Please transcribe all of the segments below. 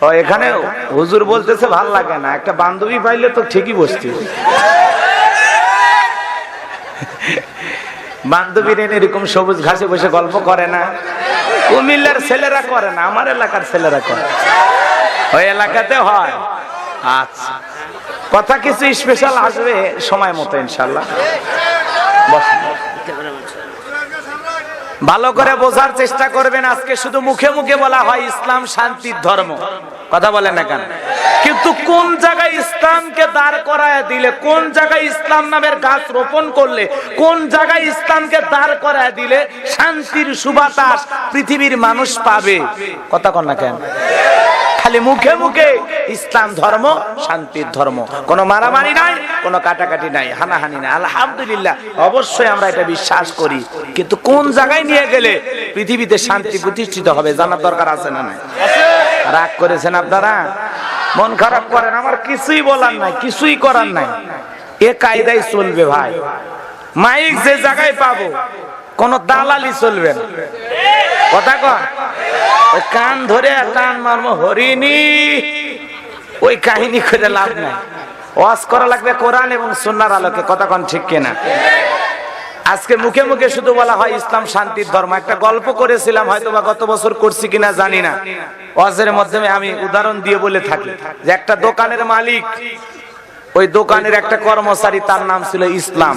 ও এখানে হুজুর বলতেছে ভাল লাগে না, একটা বান্ধবী পাইলে তো ঠিকই বসতি। বান্ধবী নেন এরকম সবুজ ঘাসে বসে গল্প করে না, কুমিল্লার ছেলেরা করে না, আমার এলাকার ছেলেরা করে, ওই এলাকাতে হয়। আচ্ছা, কথা কিছু স্পেশাল আসবে সময় মতো ইনশাআল্লাহ। ভালো করে বোঝার চেষ্টা করবেন। আজকে শুধু মুখে মুখে বলা হয় ইসলাম শান্তির ধর্ম, কথা বলেন না কেন? কিন্তু কোন জায়গায় ইসলামকে দাঁড় করায় দিলে, কোন জায়গায় ইসলাম নামের গাছ রোপণ করলে, কোন জায়গায় ইসলামকে দাঁড় করায় দিলে শান্তির সুবাতাস পৃথিবীর মানুষ পাবে, কথা কন না কেন? খালি মুখে মুখে ইসলাম ধর্ম শান্তির ধর্ম, কোনো মারামারি নাই, কোনো কাটাকাটি নাই, হানাহানি নাই। আলহামদুলিল্লাহ, অবশ্যই আমরা এটা বিশ্বাস করি, কিন্তু কোন জায়গায় নিয়ে গেলে পৃথিবীতে শান্তি প্রতিষ্ঠিত হবে জানার দরকার আছে না নাই? রাগ করেছেন আপনারা, মন খারাপ করেন, আমার কিছুই বলার নাই, কিছুই করার নাই, এ কায়দায় চলবে ভাই। মাইক যে জায়গায় পাবো, কোন দালালি চলবে না, কথা কন। ওই কান ধরে টান মারবো হরিণী, ওই কাহিনী করে লাভ নাই। ওয়াজ করা লাগবে কোরআন এবং সুন্নাহর আলোকে, কথা কন ঠিক কিনা? আজকে মুখে মুখে শুধু বলা হয় ইসলাম শান্তির ধর্ম। একটা গল্প করেছিলাম, হয়তো বা গত বছর করছি কিনা জানি না, ওয়াজের মাধ্যমে আমি উদাহরণ দিয়ে বলে থাকি যে একটা দোকানের মালিক, ওই দোকানের একটা কর্মচারী, তার নাম ছিল ইসলাম,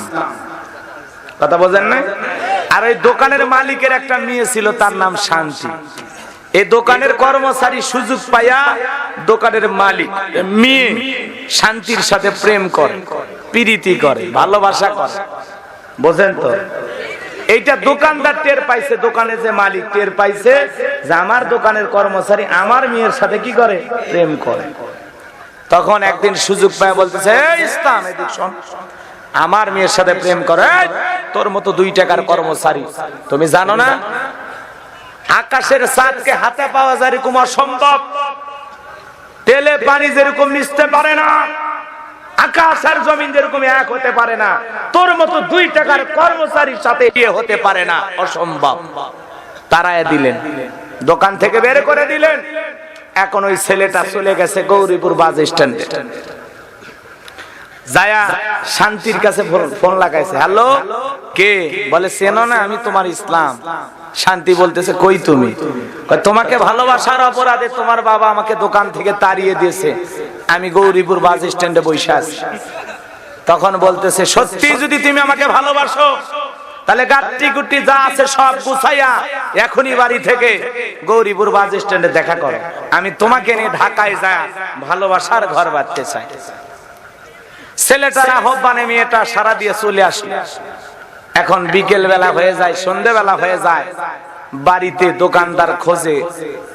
কথা বোঝেন না? আর ওই দোকানের মালিকের একটা মেয়ে ছিল, তার নাম শান্তি। এই দোকানের কর্মচারী সুযোগ পাইয়া দোকানের মালিক মেয়ে শান্তির সাথে প্রেম করে, প্রীতি করে, ভালোবাসা করে, বোঝেন তো? এইটা দোকানদার টের পাইছে, দোকানের যে মালিক টের পাইছে যে আমার দোকানের কর্মচারী আমার মেয়ের সাথে কি করে, প্রেম করে। তখন একদিন সুযোগ পায় বলতেছে, এই ইসলাম এদিক শোন, আমার মেয়ের সাথে প্রেম করে, তোর মতো 2 টাকার কর্মচারী, তুমি জানো না আকাশের চাঁদকে হাতে পাওয়া যায় এরকম অসম্ভব, তেলে পানি যেরকম মিশতে পারে না, আকাশ আর জমিন যেরকম এক হতে পারে না, তোর মতো 2 টাকার কর্মচারীর সাথে বিয়ে হতে পারে না, অসম্ভব। তারায় দিলেন, দোকান থেকে বের করে দিলেন। এখন ওই ছেলেটা চলে গেছে গৌরীপুর বাস স্ট্যান্ডে, যায়া শান্তির কাছে ফোন লাগাইছে, হ্যালো কে? বলে চেনো না, আমি তোমার ইসলাম। শান্তি বলতেছে, কই তুমি? তোমাকে ভালোবাসার অপরাধে তোমার বাবা আমাকে দোকান থেকে তাড়িয়ে দিয়েছে, আমি গৌরীপুর বাস স্ট্যান্ডে বসে আছি। তখন বলতেছে, সত্যি যদি তুমি আমাকে ভালোবাসো তাহলে গাট্টি গুট্টি যা আছে সব গুছাইয়া এখনই বাড়ি থেকে গৌরীপুর বাস স্ট্যান্ডে দেখা করো, আমি তোমাকে নিয়ে ঢাকায় যায় ভালোবাসার ঘর বাঁধতে চাই। ছেলেটার আহ্বানে মেয়েটা সারা দিয়ে চলে আসলো। এখন বিকেল বেলা হয়ে যায়, সন্ধ্যে বেলা হয়ে যায়, বাড়িতে দোকানদার খোঁজে,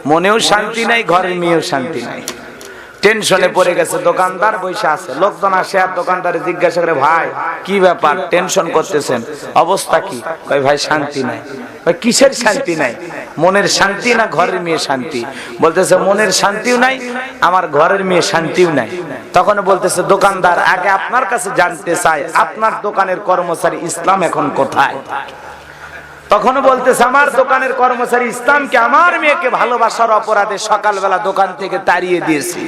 মনেও শান্তি নাই, ঘরের মেয়েও শান্তি নাই, টেনশনে পড়ে গেছে। দোকানদার বসে আছে, লোকজন আসে আর দোকানদারে জিজ্ঞাসা করে, ভাই কি ব্যাপার, টেনশন করতেছেন, অবস্থা কি? ভাই শান্তি নাই। কিসের শান্তি নাই? মনের শান্তি না ঘরের মেয়ে শান্তি? বলতেছে মনের শান্তিও নাই, আমার ঘরের মেয়ে শান্তিও নাই। তখন বলতেছে দোকানদার, আগে আপনার কাছে জানতে চাই আপনার দোকানের কর্মচারী ইসলাম এখন কোথায়? তখন বলতেছে আমার দোকানের কর্মচারী ইসলামকে আমার মেয়েকে ভালোবাসার অপরাধে সকালবেলা দোকান থেকে তাড়িয়ে দিয়েছে।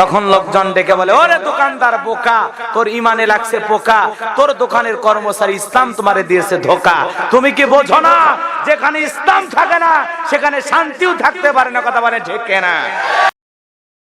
তখন লোকজন ডেকে বলে, ওরে দোকানদার বোকা, তোর ইমানে লাগছে পোকা, তোর দোকানের কর্মচারী ইসলাম তোমারে দিয়েছে ধোকা। তুমি কি বোঝো না যেখানে ইসলাম থাকে না সেখানে শান্তিও থাকতে পারে না, কথা বলে ঠিক না?